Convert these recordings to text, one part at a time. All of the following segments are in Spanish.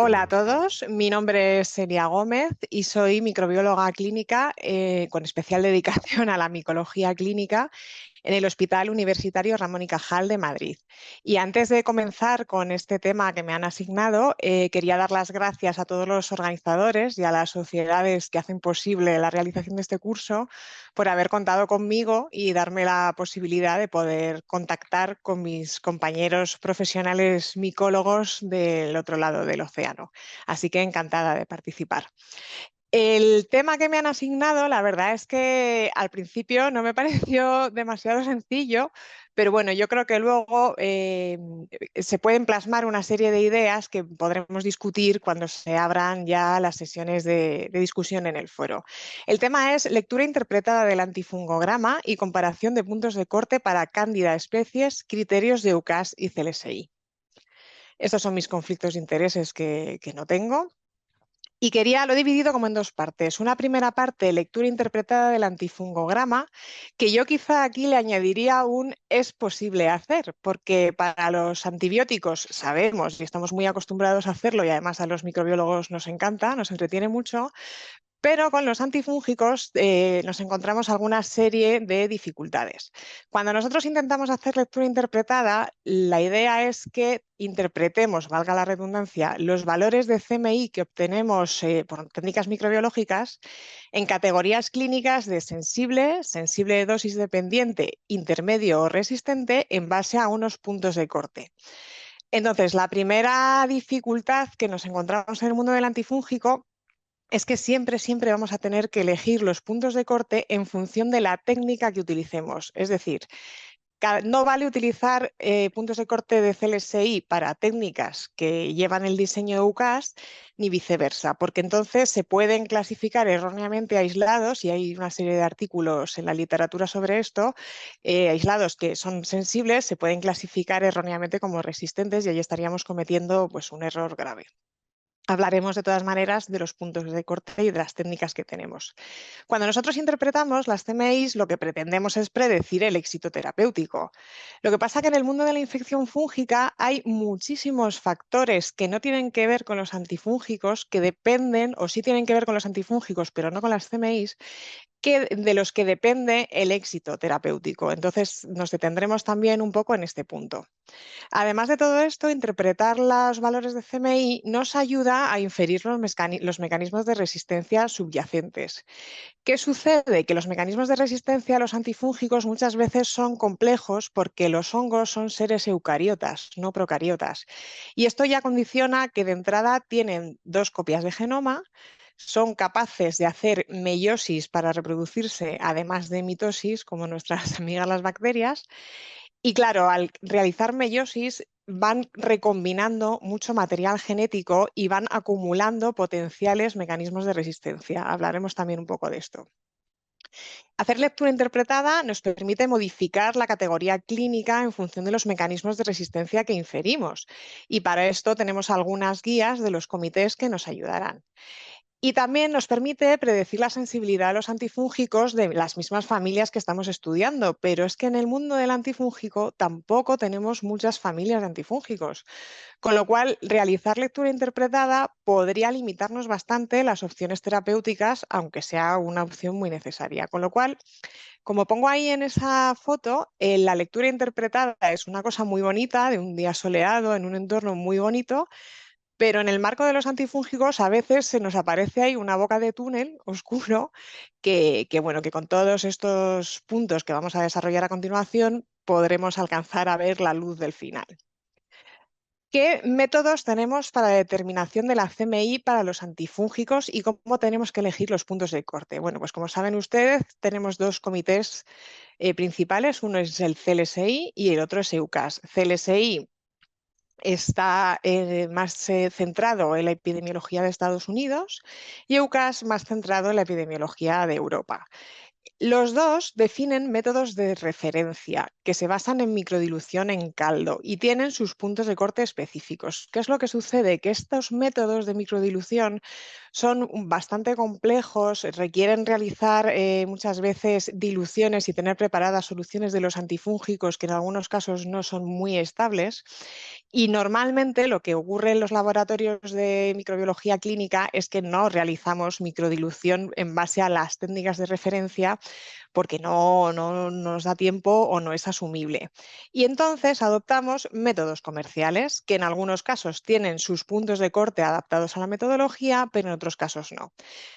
Hola a todos, mi nombre es Celia Gómez y soy microbióloga clínica con especial dedicación a la micología clínica en el Hospital Universitario Ramón y Cajal de Madrid. Y antes de comenzar con este tema que me han asignado, quería dar las gracias a todos los organizadores y a las sociedades que hacen posible la realización de este curso por haber contado conmigo y darme la posibilidad de poder contactar con mis compañeros profesionales micólogos del otro lado del océano. Así que encantada de participar. El tema que me han asignado, la verdad es que al principio no me pareció demasiado sencillo, pero bueno, yo creo que luego se pueden plasmar una serie de ideas que podremos discutir cuando se abran ya las sesiones de discusión en el foro. El tema es lectura interpretada del antifungograma y comparación de puntos de corte para cándida especies, criterios de UCAS y CLSI. Estos son mis conflictos de intereses que no tengo. Y lo he dividido como en dos partes. Una primera parte, lectura interpretada del antifungograma, que yo quizá aquí le añadiría un es posible hacer, porque para los antibióticos sabemos y estamos muy acostumbrados a hacerlo y además a los microbiólogos nos encanta, nos entretiene mucho, pero con los antifúngicos nos encontramos alguna serie de dificultades. Cuando nosotros intentamos hacer lectura interpretada, la idea es que interpretemos, valga la redundancia, los valores de CMI que obtenemos por técnicas microbiológicas en categorías clínicas de sensible, sensible de dosis dependiente, intermedio o resistente en base a unos puntos de corte. Entonces, la primera dificultad que nos encontramos en el mundo del antifúngico es que siempre vamos a tener que elegir los puntos de corte en función de la técnica que utilicemos. Es decir, no vale utilizar puntos de corte de CLSI para técnicas que llevan el diseño de UCAS ni viceversa, porque entonces se pueden clasificar erróneamente aislados, y hay una serie de artículos en la literatura sobre esto, aislados que son sensibles, se pueden clasificar erróneamente como resistentes y ahí estaríamos cometiendo pues, un error grave. Hablaremos de todas maneras de los puntos de corte y de las técnicas que tenemos. Cuando nosotros interpretamos las CMIs, lo que pretendemos es predecir el éxito terapéutico. Lo que pasa es que en el mundo de la infección fúngica hay muchísimos factores que no tienen que ver con los antifúngicos, que dependen, o sí tienen que ver con los antifúngicos, pero no con las CMIs, de los que depende el éxito terapéutico. Entonces, nos detendremos también un poco en este punto. Además de todo esto, interpretar los valores de CMI nos ayuda a inferir los mecanismos de resistencia subyacentes. ¿Qué sucede? Que los mecanismos de resistencia a los antifúngicos muchas veces son complejos porque los hongos son seres eucariotas, no procariotas. Y esto ya condiciona que de entrada tienen dos copias de genoma, son capaces de hacer meiosis para reproducirse, además de mitosis, como nuestras amigas las bacterias, y claro, al realizar meiosis van recombinando mucho material genético y van acumulando potenciales mecanismos de resistencia. Hablaremos también un poco de esto. Hacer lectura interpretada nos permite modificar la categoría clínica en función de los mecanismos de resistencia que inferimos. Y para esto tenemos algunas guías de los comités que nos ayudarán. Y también nos permite predecir la sensibilidad a los antifúngicos de las mismas familias que estamos estudiando, pero es que en el mundo del antifúngico tampoco tenemos muchas familias de antifúngicos, con lo cual realizar lectura interpretada podría limitarnos bastante las opciones terapéuticas, aunque sea una opción muy necesaria. Con lo cual, como pongo ahí en esa foto, la lectura interpretada es una cosa muy bonita, de un día soleado, en un entorno muy bonito, pero en el marco de los antifúngicos a veces se nos aparece ahí una boca de túnel oscuro bueno, que con todos estos puntos que vamos a desarrollar a continuación podremos alcanzar a ver la luz del final. ¿Qué métodos tenemos para la determinación de la CMI para los antifúngicos y cómo tenemos que elegir los puntos de corte? Bueno, pues como saben ustedes, tenemos dos comités principales. Uno es el CLSI y el otro es EUCAS. CLSI está más centrado en la epidemiología de Estados Unidos y EUCAS más centrado en la epidemiología de Europa. Los dos definen métodos de referencia que se basan en microdilución en caldo y tienen sus puntos de corte específicos. ¿Qué es lo que sucede? Que estos métodos de microdilución son bastante complejos, requieren realizar muchas veces diluciones y tener preparadas soluciones de los antifúngicos que en algunos casos no son muy estables. Y normalmente lo que ocurre en los laboratorios de microbiología clínica es que no realizamos microdilución en base a las técnicas de referencia porque no nos da tiempo o no es asumible. Y entonces adoptamos métodos comerciales que en algunos casos tienen sus puntos de corte adaptados a la metodología, pero en otros casos no.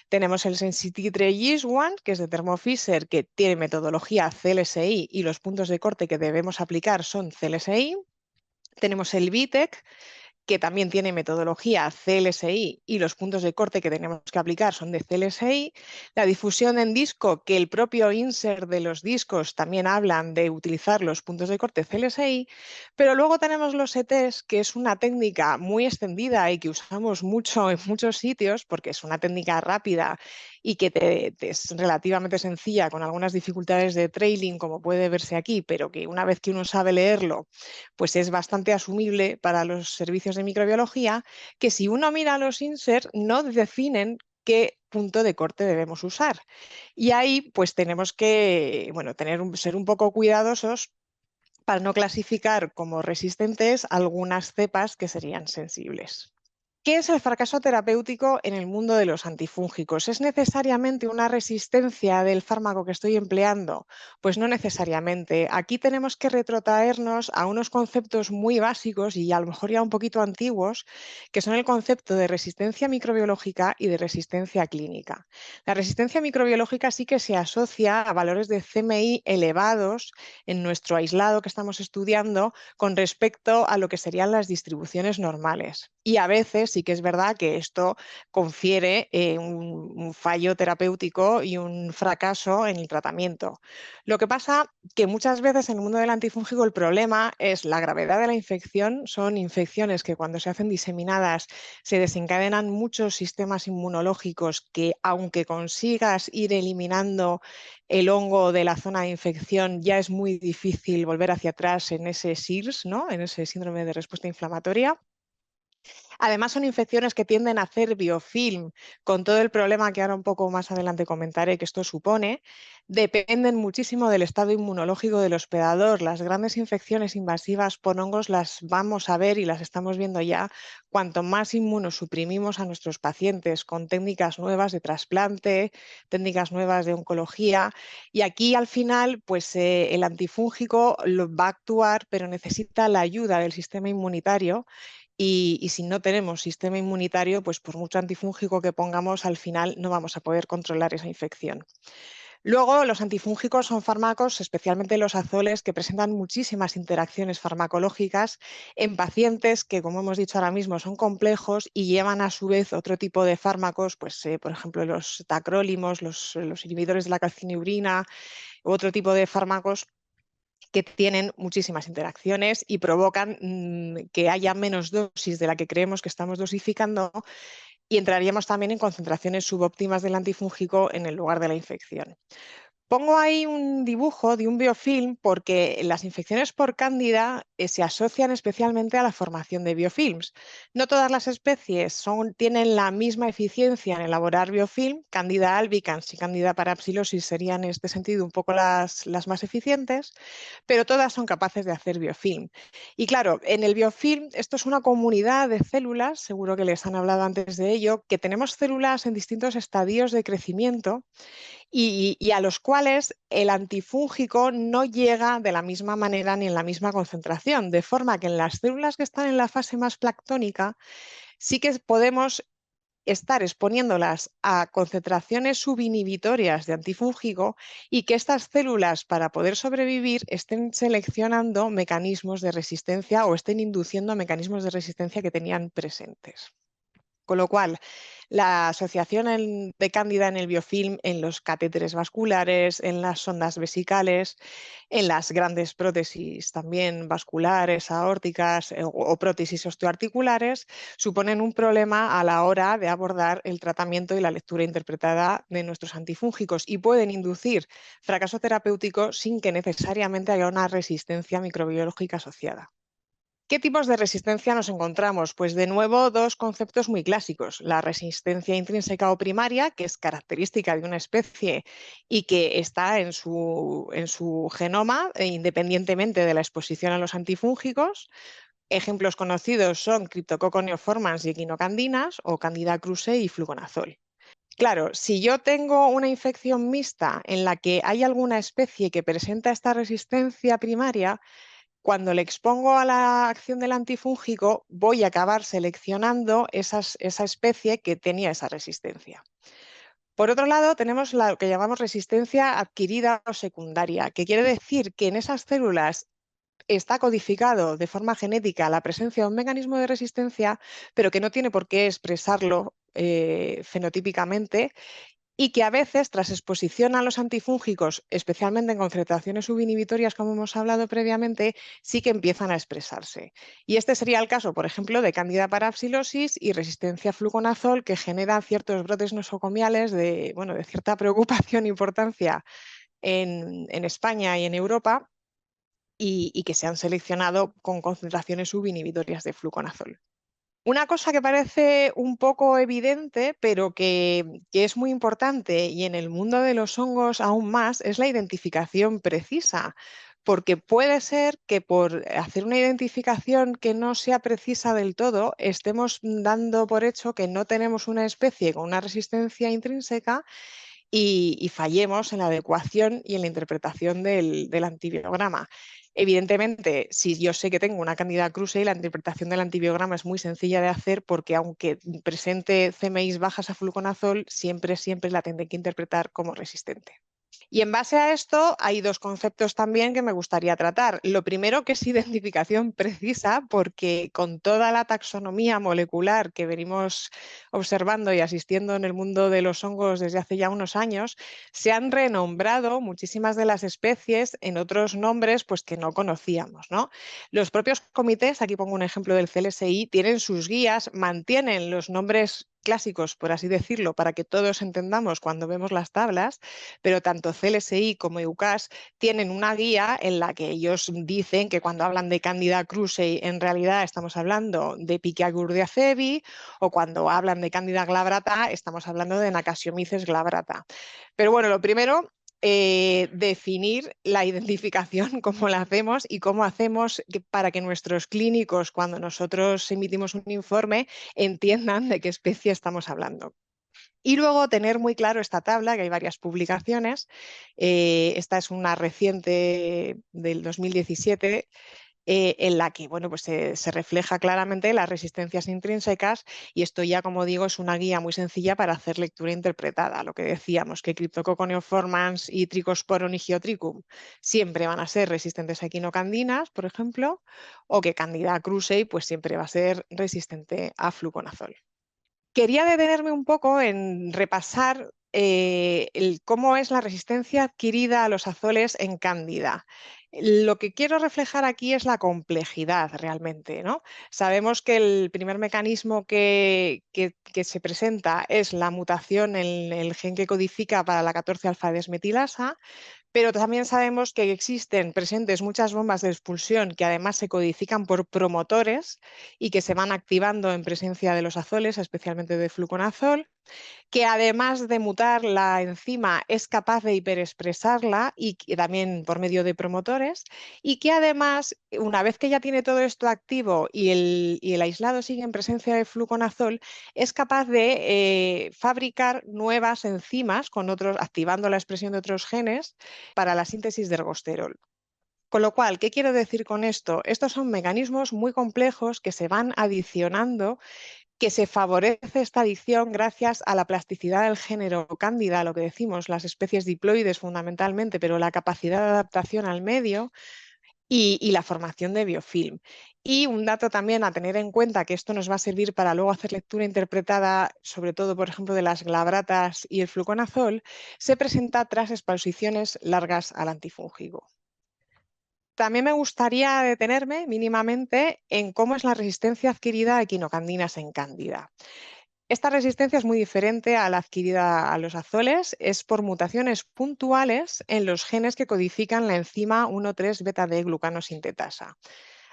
Tenemos el Sensititre Yeast One, que es de Thermo Fisher, que tiene metodología CLSI y los puntos de corte que debemos aplicar son CLSI. Tenemos el VITEC, que también tiene metodología CLSI y los puntos de corte que tenemos que aplicar son de CLSI. La difusión en disco, que el propio insert de los discos también hablan de utilizar los puntos de corte CLSI, pero luego tenemos los ETs, que es una técnica muy extendida y que usamos mucho en muchos sitios porque es una técnica rápida y que es relativamente sencilla con algunas dificultades de trailing, como puede verse aquí, pero que una vez que uno sabe leerlo, pues es bastante asumible para los servicios de microbiología, que si uno mira los insert no definen qué punto de corte debemos usar. Y ahí pues tenemos que, bueno, ser un poco cuidadosos para no clasificar como resistentes algunas cepas que serían sensibles. ¿Qué es el fracaso terapéutico en el mundo de los antifúngicos? ¿Es necesariamente una resistencia del fármaco que estoy empleando? Pues no necesariamente. Aquí tenemos que retrotraernos a unos conceptos muy básicos y a lo mejor ya un poquito antiguos, que son el concepto de resistencia microbiológica y de resistencia clínica. La resistencia microbiológica sí que se asocia a valores de CMI elevados en nuestro aislado que estamos estudiando con respecto a lo que serían las distribuciones normales. Y a veces sí que es verdad que esto confiere un fallo terapéutico y un fracaso en el tratamiento. Lo que pasa que muchas veces en el mundo del antifúngico el problema es la gravedad de la infección. Son infecciones que cuando se hacen diseminadas se desencadenan muchos sistemas inmunológicos que, aunque consigas ir eliminando el hongo de la zona de infección, ya es muy difícil volver hacia atrás en ese SIRS, ¿no? En ese síndrome de respuesta inflamatoria. Además, son infecciones que tienden a hacer biofilm, con todo el problema que ahora un poco más adelante comentaré que esto supone. Dependen muchísimo del estado inmunológico del hospedador. Las grandes infecciones invasivas por hongos las vamos a ver y las estamos viendo ya cuanto más inmunosuprimimos a nuestros pacientes con técnicas nuevas de trasplante, técnicas nuevas de oncología. Y aquí al final, pues el antifúngico va a actuar, pero necesita la ayuda del sistema inmunitario y si no tenemos sistema inmunitario, pues por mucho antifúngico que pongamos, al final no vamos a poder controlar esa infección. Luego, los antifúngicos son fármacos, especialmente los azoles, que presentan muchísimas interacciones farmacológicas en pacientes que, como hemos dicho ahora mismo, son complejos y llevan a su vez otro tipo de fármacos, pues, por ejemplo, los tacrólimos, los inhibidores de la calcineurina, u otro tipo de fármacos que tienen muchísimas interacciones y provocan que haya menos dosis de la que creemos que estamos dosificando y entraríamos también en concentraciones subóptimas del antifúngico en el lugar de la infección. Pongo ahí un dibujo de un biofilm porque las infecciones por cándida se asocian especialmente a la formación de biofilms. No todas las especies tienen la misma eficiencia en elaborar biofilm. Candida albicans y Candida parapsilosis serían en este sentido un poco las más eficientes, pero todas son capaces de hacer biofilm. Y claro, en el biofilm esto es una comunidad de células, seguro que les han hablado antes de ello, que tenemos células en distintos estadios de crecimiento y a los cuales el antifúngico no llega de la misma manera ni en la misma concentración, de forma que en las células que están en la fase más planctónica sí que podemos estar exponiéndolas a concentraciones subinhibitorias de antifúngico y que estas células, para poder sobrevivir, estén seleccionando mecanismos de resistencia o estén induciendo mecanismos de resistencia que tenían presentes. Con lo cual, la asociación de cándida en el biofilm, en los catéteres vasculares, en las sondas vesicales, en las grandes prótesis también vasculares, aórticas o prótesis osteoarticulares, suponen un problema a la hora de abordar el tratamiento y la lectura interpretada de nuestros antifúngicos y pueden inducir fracaso terapéutico sin que necesariamente haya una resistencia microbiológica asociada. ¿Qué tipos de resistencia nos encontramos? Pues de nuevo dos conceptos muy clásicos. La resistencia intrínseca o primaria, que es característica de una especie y que está en su genoma, independientemente de la exposición a los antifúngicos. Ejemplos conocidos son Cryptococcus neoformans y equinocandinas o Candida krusei y fluconazol. Claro, si yo tengo una infección mixta en la que hay alguna especie que presenta esta resistencia primaria, cuando le expongo a la acción del antifúngico, voy a acabar seleccionando esa especie que tenía esa resistencia. Por otro lado, tenemos lo que llamamos resistencia adquirida o secundaria, que quiere decir que en esas células está codificado de forma genética la presencia de un mecanismo de resistencia, pero que no tiene por qué expresarlo fenotípicamente y que a veces, tras exposición a los antifúngicos, especialmente en concentraciones subinhibitorias, como hemos hablado previamente, sí que empiezan a expresarse. Y este sería el caso, por ejemplo, de Candida parapsilosis y resistencia a fluconazol, que generan ciertos brotes nosocomiales de cierta preocupación e importancia en España y en Europa, y que se han seleccionado con concentraciones subinhibitorias de fluconazol. Una cosa que parece un poco evidente, pero que es muy importante y en el mundo de los hongos aún más, es la identificación precisa, porque puede ser que por hacer una identificación que no sea precisa del todo, estemos dando por hecho que no tenemos una especie con una resistencia intrínseca y fallemos en la adecuación y en la interpretación del antibiograma. Evidentemente, si yo sé que tengo una Candida krusei, la interpretación del antibiograma es muy sencilla de hacer porque aunque presente CMIs bajas a fluconazol, siempre la tendré que interpretar como resistente. Y en base a esto hay dos conceptos también que me gustaría tratar. Lo primero, que es identificación precisa, porque con toda la taxonomía molecular que venimos observando y asistiendo en el mundo de los hongos desde hace ya unos años, se han renombrado muchísimas de las especies en otros nombres pues, que no conocíamos, ¿no? Los propios comités, aquí pongo un ejemplo del CLSI, tienen sus guías, mantienen los nombres clásicos, por así decirlo, para que todos entendamos cuando vemos las tablas, pero tanto CLSI como EUCAS tienen una guía en la que ellos dicen que cuando hablan de Candida krusei en realidad estamos hablando de Pichiaguardia cebi, o cuando hablan de Candida glabrata estamos hablando de Nacasiomyces glabrata. Pero bueno, lo primero, definir la identificación, cómo la hacemos y cómo hacemos para que nuestros clínicos, cuando nosotros emitimos un informe, entiendan de qué especie estamos hablando. Y luego tener muy claro esta tabla, que hay varias publicaciones. Esta es una reciente del 2017, en la que bueno, pues se refleja claramente las resistencias intrínsecas, y esto ya, como digo, es una guía muy sencilla para hacer lectura interpretada. Lo que decíamos, que Cryptococcus neoformans y Trichosporum higiotrichum siempre van a ser resistentes a equinocandinas, por ejemplo, o que Candida krusei pues siempre va a ser resistente a fluconazol. Quería detenerme un poco en repasar cómo es la resistencia adquirida a los azoles en Cándida. Lo que quiero reflejar aquí es la complejidad realmente, ¿no? Sabemos que el primer mecanismo que se presenta es la mutación en el gen que codifica para la 14-alfa-desmetilasa, pero también sabemos que existen presentes muchas bombas de expulsión que además se codifican por promotores y que se van activando en presencia de los azoles, especialmente de fluconazol, que además de mutar la enzima es capaz de hiperexpresarla y también por medio de promotores, y que además, una vez que ya tiene todo esto activo y el aislado sigue en presencia de fluconazol, es capaz de fabricar nuevas enzimas con activando la expresión de otros genes para la síntesis de ergosterol. Con lo cual, ¿qué quiero decir con esto? Estos son mecanismos muy complejos que se van adicionando, que se favorece esta adición gracias a la plasticidad del género Cándida, lo que decimos, las especies diploides fundamentalmente, pero la capacidad de adaptación al medio y la formación de biofilm. Y un dato también a tener en cuenta, que esto nos va a servir para luego hacer lectura interpretada, sobre todo, por ejemplo, de las glabratas y el fluconazol, se presenta tras exposiciones largas al antifúngico. También me gustaría detenerme mínimamente en cómo es la resistencia adquirida a equinocandinas en Cándida. Esta resistencia es muy diferente a la adquirida a los azoles, es por mutaciones puntuales en los genes que codifican la enzima 1,3-beta-D-glucanosintetasa.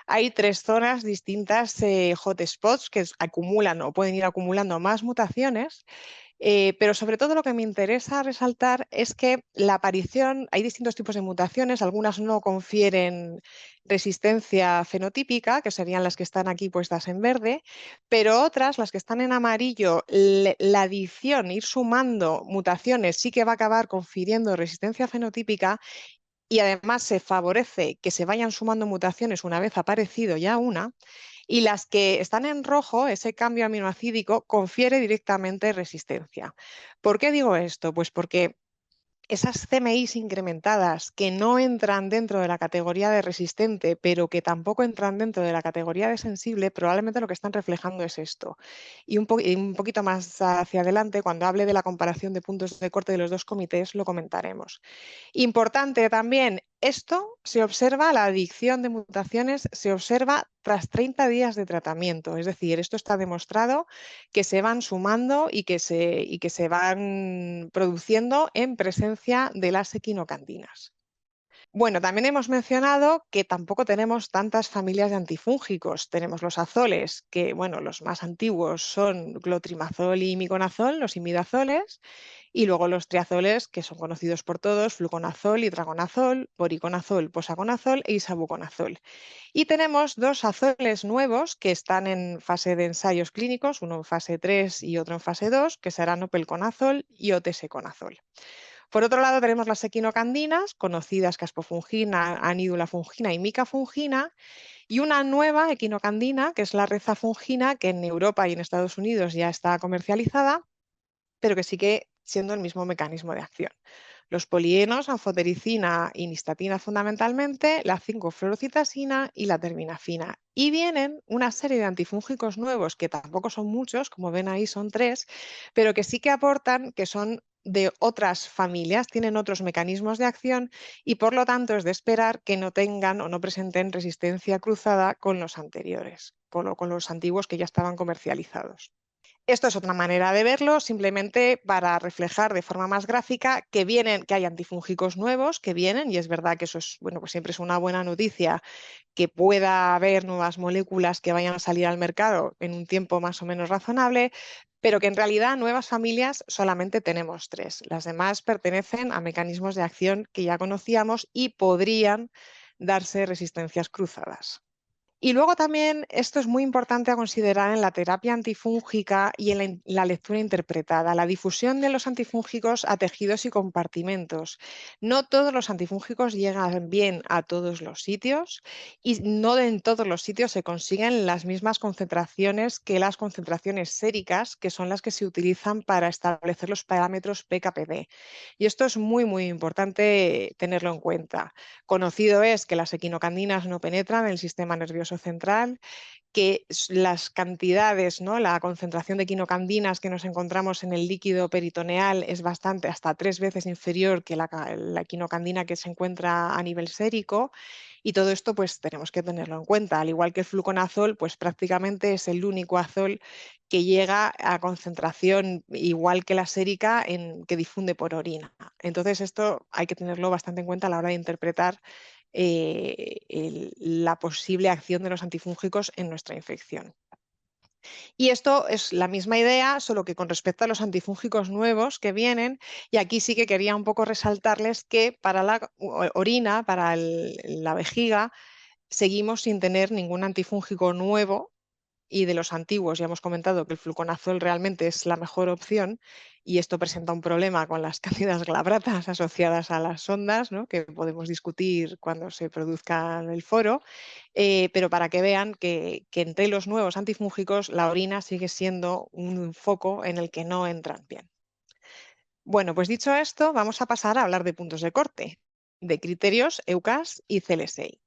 Hay tres zonas distintas, hotspots, que acumulan o pueden ir acumulando más mutaciones, pero sobre todo lo que me interesa resaltar es que la aparición, hay distintos tipos de mutaciones, algunas no confieren resistencia fenotípica, que serían las que están aquí puestas en verde, pero otras, las que están en amarillo, la adición, ir sumando mutaciones sí que va a acabar confiriendo resistencia fenotípica, y además se favorece que se vayan sumando mutaciones una vez aparecido ya una, y las que están en rojo, ese cambio aminoacídico confiere directamente resistencia. ¿Por qué digo esto? Pues porque esas CMIs incrementadas que no entran dentro de la categoría de resistente, pero que tampoco entran dentro de la categoría de sensible, probablemente lo que están reflejando es esto. Y un poquito más hacia adelante, cuando hable de la comparación de puntos de corte de los dos comités, lo comentaremos. Importante también, esto se observa, la adicción de mutaciones se observa tras 30 días de tratamiento. Es decir, esto está demostrado que se van sumando y que se van produciendo en presencia de las equinocandinas. Bueno, también hemos mencionado que tampoco tenemos tantas familias de antifúngicos. Tenemos los azoles, que bueno, los más antiguos son clotrimazol y miconazol, los imidazoles, y luego los triazoles, que son conocidos por todos, fluconazol, hidraconazol, boriconazol, posaconazol e isabuconazol. Y tenemos dos azoles nuevos que están en fase de ensayos clínicos, uno en fase 3 y otro en fase 2, que serán opelconazol y oteseconazol. Por otro lado, tenemos las equinocandinas, conocidas caspofungina, anídula-fungina y micafungina, y una nueva equinocandina, que es la rezafungina, que en Europa y en Estados Unidos ya está comercializada, pero que sigue siendo el mismo mecanismo de acción. Los polienos, anfotericina y nistatina fundamentalmente, la 5-fluorocitasina y la terminafina. Y vienen una serie de antifúngicos nuevos, que tampoco son muchos, como ven ahí son 3, pero que sí que aportan, que son de otras familias, tienen otros mecanismos de acción y por lo tanto es de esperar que no tengan o no presenten resistencia cruzada con los anteriores, con los antiguos que ya estaban comercializados. Esto es otra manera de verlo, simplemente para reflejar de forma más gráfica que hay antifúngicos nuevos que vienen, y es verdad que eso es, bueno, pues siempre es una buena noticia que pueda haber nuevas moléculas que vayan a salir al mercado en un tiempo más o menos razonable, pero que en realidad nuevas familias solamente tenemos 3. Las demás pertenecen a mecanismos de acción que ya conocíamos y podrían darse resistencias cruzadas. Y luego también esto es muy importante a considerar en la terapia antifúngica y en la lectura interpretada, la difusión de los antifúngicos a tejidos y compartimentos. No todos los antifúngicos llegan bien a todos los sitios y no en todos los sitios se consiguen las mismas concentraciones que las concentraciones séricas, que son las que se utilizan para establecer los parámetros PKPD. Y esto es muy, muy importante tenerlo en cuenta. Conocido es que las equinocandinas no penetran en el sistema nervioso central, que las cantidades, ¿no? La concentración de equinocandinas que nos encontramos en el líquido peritoneal es bastante, hasta 3 veces inferior que la equinocandina que se encuentra a nivel sérico, y todo esto pues tenemos que tenerlo en cuenta. Al igual que el fluconazol, pues prácticamente es el único azol que llega a concentración igual que la sérica que difunde por orina. Entonces esto hay que tenerlo bastante en cuenta a la hora de interpretar la posible acción de los antifúngicos en nuestra infección. Y esto es la misma idea, solo que con respecto a los antifúngicos nuevos que vienen, y aquí sí que quería un poco resaltarles que para la orina, para la vejiga, seguimos sin tener ningún antifúngico nuevo, y de los antiguos ya hemos comentado que el fluconazol realmente es la mejor opción, y esto presenta un problema con las cándidas glabratas asociadas a las sondas, ¿no? Que podemos discutir cuando se produzca el foro, pero para que vean que entre los nuevos antifúngicos la orina sigue siendo un foco en el que no entran bien. Bueno, pues dicho esto, vamos a pasar a hablar de puntos de corte, de criterios EUCAS y CLSI.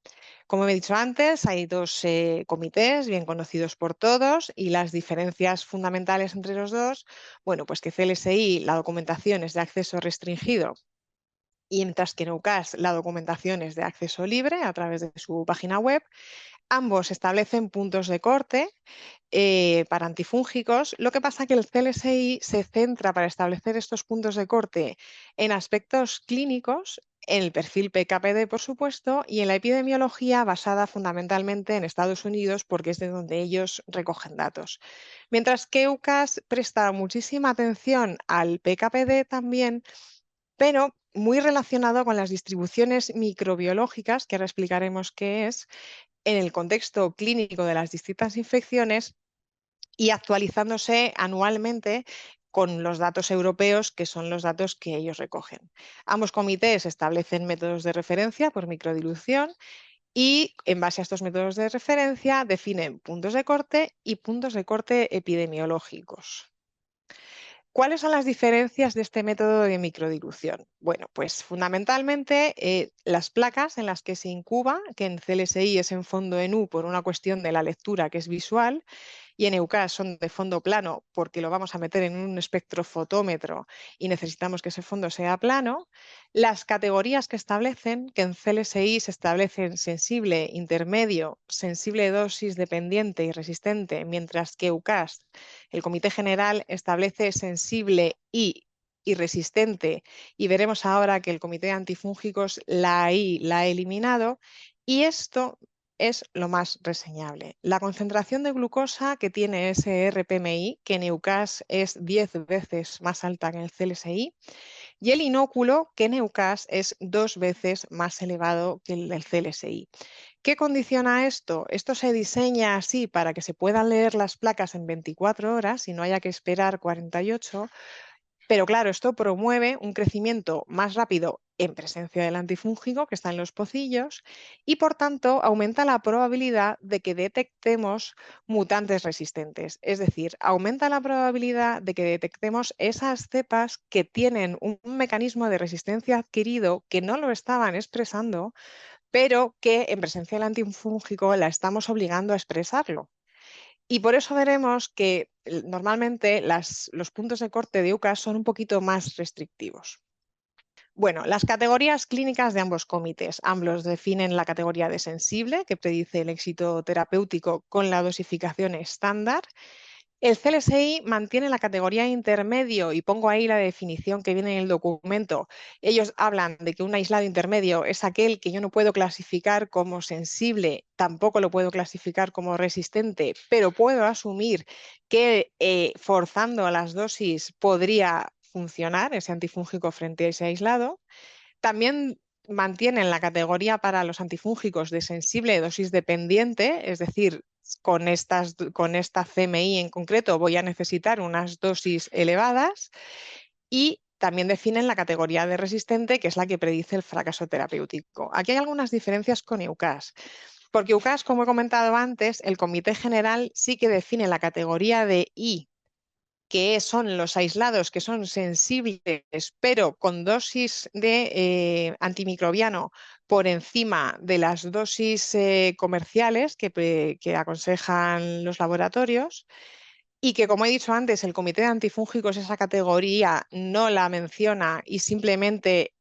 Como he dicho antes, hay dos comités bien conocidos por todos y las diferencias fundamentales entre los dos, bueno, pues que CLSI, la documentación es de acceso restringido y mientras que en UCAS la documentación es de acceso libre a través de su página web. Ambos establecen puntos de corte para antifúngicos. Lo que pasa es que el CLSI se centra para establecer estos puntos de corte en aspectos clínicos, en el perfil PKPD, por supuesto, y en la epidemiología basada fundamentalmente en Estados Unidos, porque es de donde ellos recogen datos. Mientras que UCAS presta muchísima atención al PKPD también, pero muy relacionado con las distribuciones microbiológicas, que ahora explicaremos qué es, en el contexto clínico de las distintas infecciones y actualizándose anualmente con los datos europeos, que son los datos que ellos recogen. Ambos comités establecen métodos de referencia por microdilución y en base a estos métodos de referencia definen puntos de corte y puntos de corte epidemiológicos. ¿Cuáles son las diferencias de este método de microdilución? Bueno, pues fundamentalmente las placas en las que se incuba, que en CLSI es en fondo en U por una cuestión de la lectura que es visual, y en EUCAS son de fondo plano porque lo vamos a meter en un espectrofotómetro y necesitamos que ese fondo sea plano. Las categorías que establecen, que en CLSI se establecen sensible, intermedio, sensible dosis dependiente y resistente, mientras que EUCAS, el Comité General, establece sensible y resistente, y veremos ahora que el Comité de Antifúngicos la ha eliminado, y esto es lo más reseñable. La concentración de glucosa que tiene ese RPMI, que en EUCAS es 10 veces más alta que en el CLSI, y el inóculo, que en EUCAS es 2 veces más elevado que el del CLSI. ¿Qué condiciona esto? Esto se diseña así para que se puedan leer las placas en 24 horas y no haya que esperar 48. Pero claro, esto promueve un crecimiento más rápido en presencia del antifúngico que está en los pocillos y por tanto aumenta la probabilidad de que detectemos mutantes resistentes. Es decir, aumenta la probabilidad de que detectemos esas cepas que tienen un mecanismo de resistencia adquirido que no lo estaban expresando, pero que en presencia del antifúngico la estamos obligando a expresarlo. Y por eso veremos que normalmente los puntos de corte de UCAS son un poquito más restrictivos. Bueno, las categorías clínicas de ambos comités. Ambos definen la categoría de sensible, que predice el éxito terapéutico con la dosificación estándar. El CLSI mantiene la categoría intermedio y pongo ahí la definición que viene en el documento. Ellos hablan de que un aislado intermedio es aquel que yo no puedo clasificar como sensible, tampoco lo puedo clasificar como resistente, pero puedo asumir que forzando las dosis podría funcionar ese antifúngico frente a ese aislado. También mantienen la categoría para los antifúngicos de sensible dosis dependiente, es decir, con esta CMI en concreto voy a necesitar unas dosis elevadas, y también definen la categoría de resistente, que es la que predice el fracaso terapéutico. Aquí hay algunas diferencias con EUCAS, porque EUCAS, como he comentado antes, el Comité General sí que define la categoría de I, que son los aislados que son sensibles, pero con dosis de antimicrobiano por encima de las dosis comerciales que aconsejan los laboratorios, y que, como he dicho antes, el Comité de Antifúngicos esa categoría no la menciona y simplemente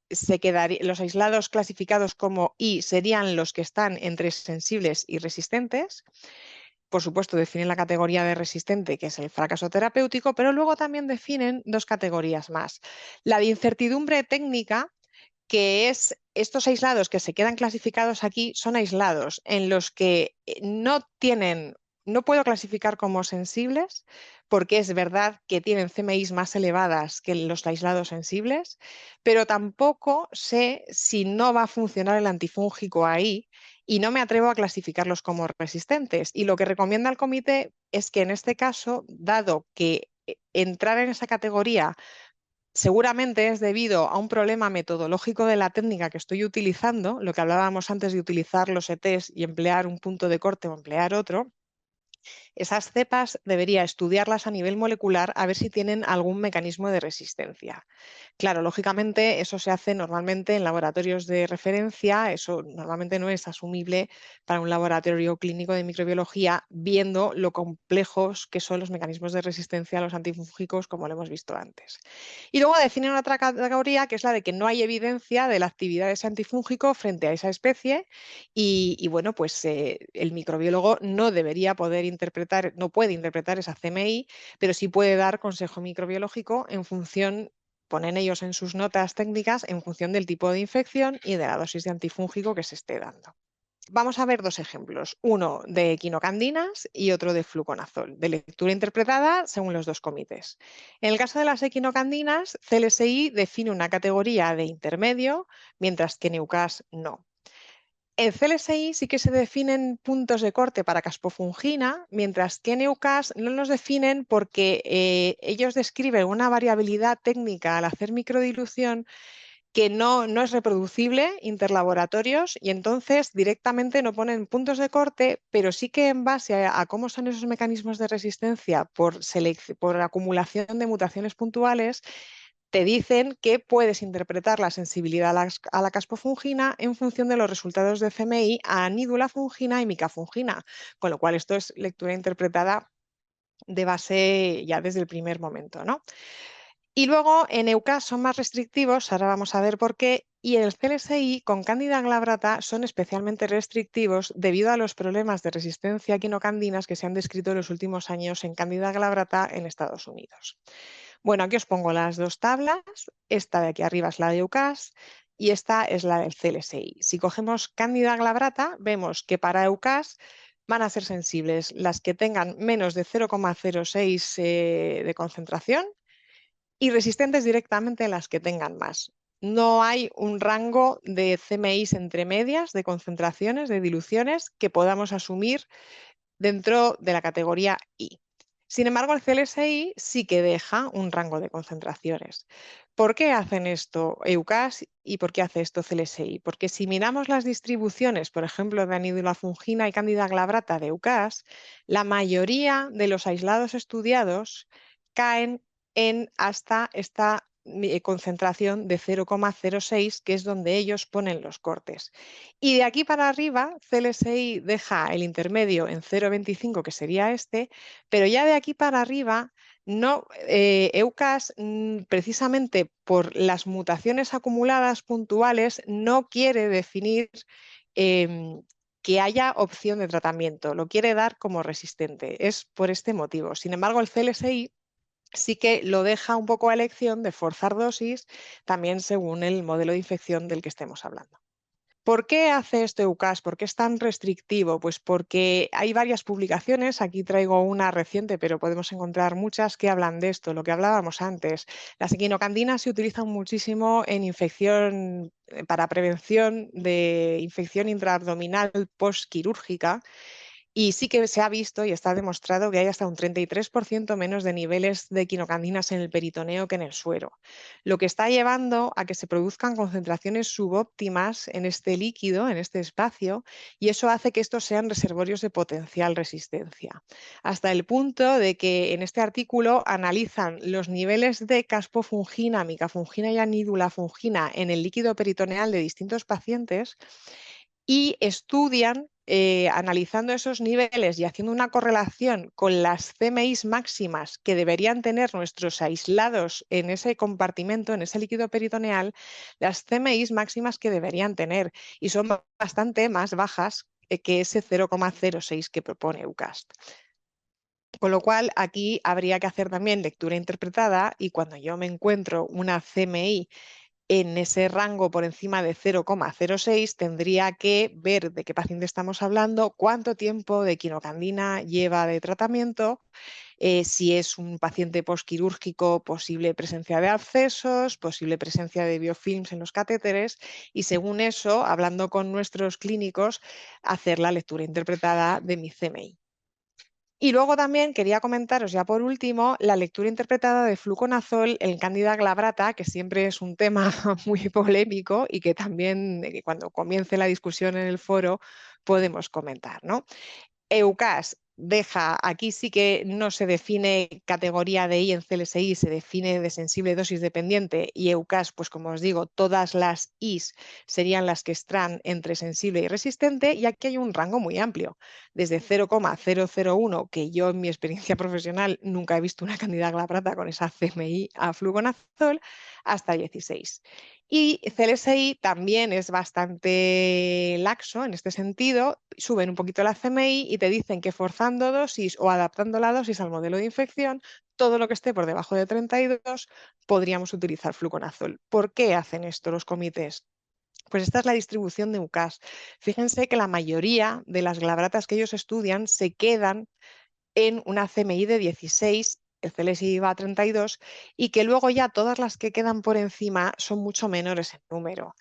los aislados clasificados como I serían los que están entre sensibles y resistentes. Por supuesto, definen la categoría de resistente, que es el fracaso terapéutico, pero luego también definen dos categorías más. La de incertidumbre técnica, que es estos aislados que se quedan clasificados aquí, son aislados en los que no puedo clasificar como sensibles, porque es verdad que tienen CMIs más elevadas que los aislados sensibles, pero tampoco sé si no va a funcionar el antifúngico ahí y no me atrevo a clasificarlos como resistentes. Y lo que recomienda el comité es que en este caso, dado que entrar en esa categoría seguramente es debido a un problema metodológico de la técnica que estoy utilizando, lo que hablábamos antes de utilizar los ETs y emplear un punto de corte o emplear otro, Esas cepas debería estudiarlas a nivel molecular a ver si tienen algún mecanismo de resistencia. Claro, lógicamente eso se hace normalmente en laboratorios de referencia, eso normalmente no es asumible para un laboratorio clínico de microbiología, viendo lo complejos que son los mecanismos de resistencia a los antifúngicos, como lo hemos visto antes. Y luego definen otra categoría, que es la de que no hay evidencia de la actividad de ese antifúngico frente a esa especie y bueno, pues el microbiólogo no debería poder interpretar, no puede interpretar esa CMI, pero sí puede dar consejo microbiológico en función, ponen ellos en sus notas técnicas, en función del tipo de infección y de la dosis de antifúngico que se esté dando. Vamos a ver dos ejemplos, uno de equinocandinas y otro de fluconazol, de lectura interpretada según los dos comités. En el caso de las equinocandinas, CLSI define una categoría de intermedio, mientras que Neucas no. En CLSI sí que se definen puntos de corte para caspofungina, mientras que en EUCAS no los definen porque ellos describen una variabilidad técnica al hacer microdilución que no es reproducible interlaboratorios y entonces directamente no ponen puntos de corte, pero sí que en base a cómo son esos mecanismos de resistencia por acumulación de mutaciones puntuales, te dicen que puedes interpretar la sensibilidad a la caspofungina en función de los resultados de CMI a anídula fungina y micafungina, con lo cual esto es lectura interpretada de base ya desde el primer momento, ¿no? Y luego en EUCAS son más restrictivos, ahora vamos a ver por qué, y en el CLSI con Candida glabrata son especialmente restrictivos debido a los problemas de resistencia a quinocandinas que se han descrito en los últimos años en Candida glabrata en Estados Unidos. Bueno, aquí os pongo las dos tablas, esta de aquí arriba es la de EUCAS y esta es la del CLSI. Si cogemos Candida glabrata, vemos que para EUCAS van a ser sensibles las que tengan menos de 0,06 de concentración y resistentes directamente las que tengan más. No hay un rango de CMIs entre medias, de concentraciones, de diluciones que podamos asumir dentro de la categoría I. Sin embargo, el CLSI sí que deja un rango de concentraciones. ¿Por qué hacen esto EUCAS y por qué hace esto CLSI? Porque si miramos las distribuciones, por ejemplo, de anidula fungina y Candida glabrata de EUCAS, la mayoría de los aislados estudiados caen en hasta esta concentración de 0,06, que es donde ellos ponen los cortes. Y de aquí para arriba, CLSI deja el intermedio en 0,25, que sería este, pero ya de aquí para arriba, no, EUCAS, precisamente por las mutaciones acumuladas puntuales, no quiere definir que haya opción de tratamiento, lo quiere dar como resistente. Es por este motivo. Sin embargo, el CLSI sí que lo deja un poco a elección de forzar dosis, también según el modelo de infección del que estemos hablando. ¿Por qué hace esto EUCAS? ¿Por qué es tan restrictivo? Pues porque hay varias publicaciones, aquí traigo una reciente, pero podemos encontrar muchas que hablan de esto, lo que hablábamos antes. Las equinocandinas se utilizan muchísimo en infección, para prevención de infección intraabdominal postquirúrgica. Y sí que se ha visto y está demostrado que hay hasta un 33% menos de niveles de quinocandinas en el peritoneo que en el suero, lo que está llevando a que se produzcan concentraciones subóptimas en este líquido, en este espacio, y eso hace que estos sean reservorios de potencial resistencia. Hasta el punto de que en este artículo analizan los niveles de caspofungina, micafungina y anídula fungina en el líquido peritoneal de distintos pacientes y estudian, analizando esos niveles y haciendo una correlación con las CMIs máximas que deberían tener nuestros aislados en ese compartimento, en ese líquido peritoneal, las CMIs máximas que deberían tener y son bastante más bajas que ese 0,06 que propone EUCAST. Con lo cual, aquí habría que hacer también lectura interpretada y cuando yo me encuentro una CMI en ese rango por encima de 0,06 tendría que ver de qué paciente estamos hablando, cuánto tiempo de quinocandina lleva de tratamiento, si es un paciente postquirúrgico, posible presencia de abscesos, posible presencia de biofilms en los catéteres y según eso, hablando con nuestros clínicos, hacer la lectura interpretada de mi CMI. Y luego también quería comentaros ya por último la lectura interpretada de fluconazol en Candida glabrata, que siempre es un tema muy polémico y que también cuando comience la discusión en el foro podemos comentar, ¿no? EUCAS deja, aquí sí que no se define categoría de I en CLSI, se define de sensible dosis dependiente y EUCAS, pues como os digo, todas las Is serían las que están entre sensible y resistente, y aquí hay un rango muy amplio, desde 0,001, que yo en mi experiencia profesional nunca he visto una candida glabrata con esa CMI a fluconazol, hasta 16. Y CLSI también es bastante laxo en este sentido, suben un poquito la CMI y te dicen que forzando dosis o adaptando la dosis al modelo de infección, todo lo que esté por debajo de 32 podríamos utilizar fluconazol. ¿Por qué hacen esto los comités? Pues esta es la distribución de UCAS. Fíjense que la mayoría de las glabratas que ellos estudian se quedan en una CMI de 16, el CLSI va a 32, y que luego ya todas las que quedan por encima son mucho menores en número.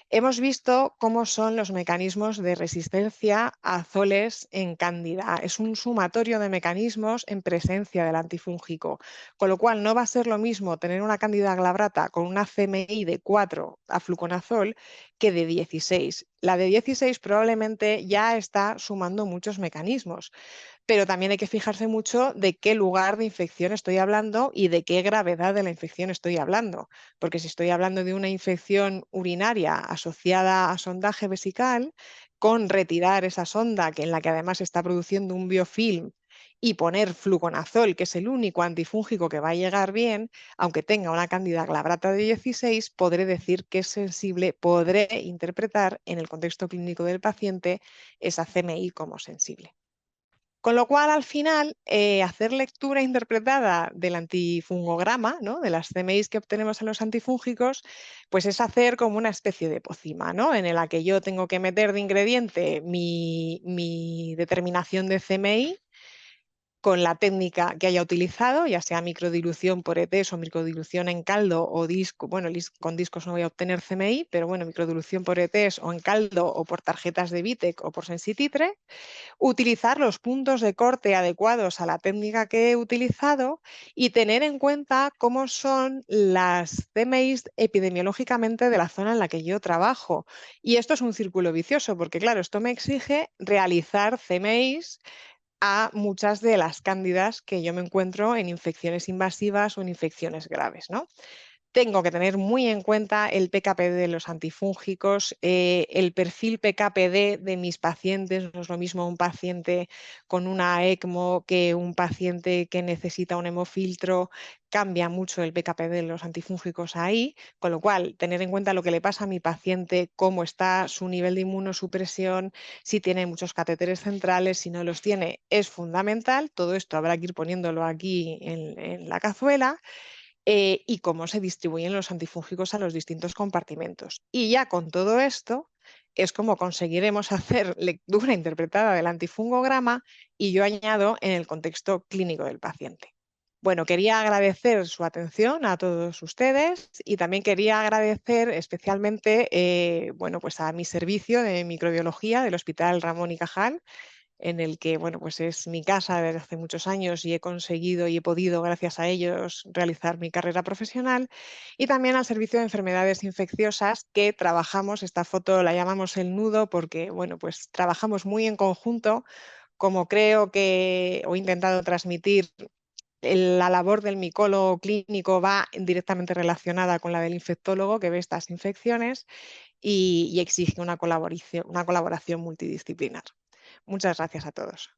Hemos visto cómo son los mecanismos de resistencia a azoles en cándida. Es un sumatorio de mecanismos en presencia del antifúngico, con lo cual no va a ser lo mismo tener una cándida glabrata con una CMI de 4 a fluconazol que de 16. La de 16 probablemente ya está sumando muchos mecanismos, pero también hay que fijarse mucho de qué lugar de infección estoy hablando y de qué gravedad de la infección estoy hablando, porque si estoy hablando de una infección urinaria asociada a sondaje vesical, con retirar esa sonda, que en la que además está produciendo un biofilm, y poner fluconazol, que es el único antifúngico que va a llegar bien, aunque tenga una cándida glabrata de 16, podré decir que es sensible, podré interpretar en el contexto clínico del paciente esa CMI como sensible. Con lo cual, al final, hacer lectura interpretada del antifungograma, ¿no? De las CMIs que obtenemos en los antifúngicos, pues es hacer como una especie de pócima, ¿no? En la que yo tengo que meter de ingrediente mi determinación de CMI con la técnica que haya utilizado, ya sea microdilución por ETS o microdilución en caldo o disco. Bueno, con discos no voy a obtener CMI, pero bueno, microdilución por ETS o en caldo o por tarjetas de Vitec o por Sensititre, utilizar los puntos de corte adecuados a la técnica que he utilizado y tener en cuenta cómo son las CMIs epidemiológicamente de la zona en la que yo trabajo. Y esto es un círculo vicioso, porque claro, esto me exige realizar CMIs a muchas de las cándidas que yo me encuentro en infecciones invasivas o en infecciones graves, ¿no? Tengo que tener muy en cuenta el PKPD de los antifúngicos, el perfil PKPD de mis pacientes. No es lo mismo un paciente con una ECMO que un paciente que necesita un hemofiltro. Cambia mucho el PKPD de los antifúngicos ahí, con lo cual tener en cuenta lo que le pasa a mi paciente, cómo está su nivel de inmunosupresión, si tiene muchos catéteres centrales, si no los tiene, es fundamental. Todo esto habrá que ir poniéndolo aquí en la cazuela, y cómo se distribuyen los antifúngicos a los distintos compartimentos. Y ya con todo esto es como conseguiremos hacer lectura interpretada del antifungograma, y yo añado en el contexto clínico del paciente. Bueno, quería agradecer su atención a todos ustedes y también quería agradecer especialmente bueno, pues a mi servicio de microbiología del Hospital Ramón y Cajal, en el que bueno, pues es mi casa desde hace muchos años y he conseguido y he podido, gracias a ellos, realizar mi carrera profesional, y también al Servicio de Enfermedades Infecciosas, que trabajamos, esta foto la llamamos el nudo porque bueno, pues trabajamos muy en conjunto, como creo que he intentado transmitir. La labor del micólogo clínico va directamente relacionada con la del infectólogo que ve estas infecciones, y exige una colaboración multidisciplinar. Muchas gracias a todos.